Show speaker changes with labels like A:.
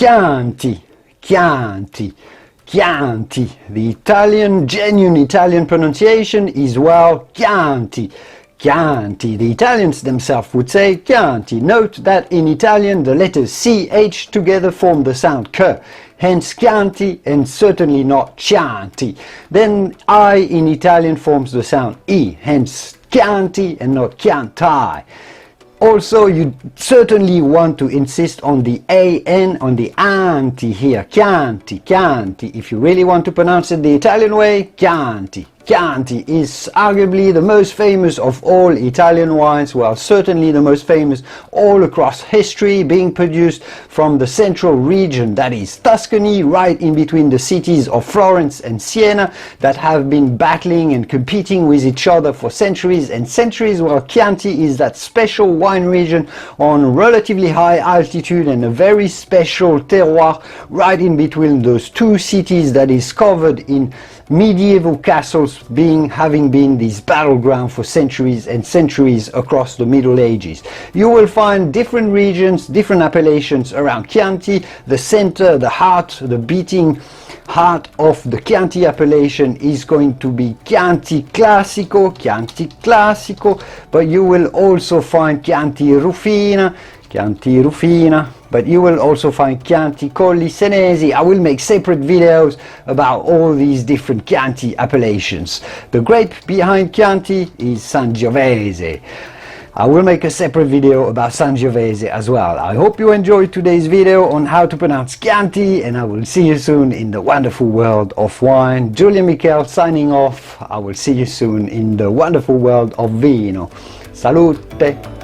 A: Chianti, Chianti, Chianti. The Italian, genuine Italian pronunciation is, well, Chianti. Chianti. The Italians themselves would say Chianti. Note that in Italian the letters CH together form the sound K, hence Chianti and certainly not Chianti. Then I in Italian forms the sound E, hence Chianti and not Chianti. Also, you certainly want to insist on the AN, on the anti here, Chianti, Chianti. If you really want to pronounce it the Italian way, Chianti. Chianti is arguably the most famous of all Italian wines, well, certainly the most famous all across history, being produced from the central region, that is Tuscany, right in between the cities of Florence and Siena, that have been battling and competing with each other for centuries and centuries. Well, Chianti is that special wine region on relatively high altitude and a very special terroir right in between those two cities that is covered in medieval castles, having been this battleground for centuries and centuries across the Middle Ages. You will find different regions, different appellations around Chianti. The center, the heart, the beating heart of the Chianti appellation is going to be Chianti Classico, Chianti Classico, but you will also find Chianti Rufina, Chianti Rufina, but you will also find Chianti Colli Senesi. I will make separate videos about all these different Chianti appellations. The grape behind Chianti is Sangiovese. I will make a separate video about Sangiovese as well. I hope you enjoyed today's video on how to pronounce Chianti, and I will see you soon in the wonderful world of wine. Julien Miquel signing off. I will see you soon in the wonderful world of vino. Salute!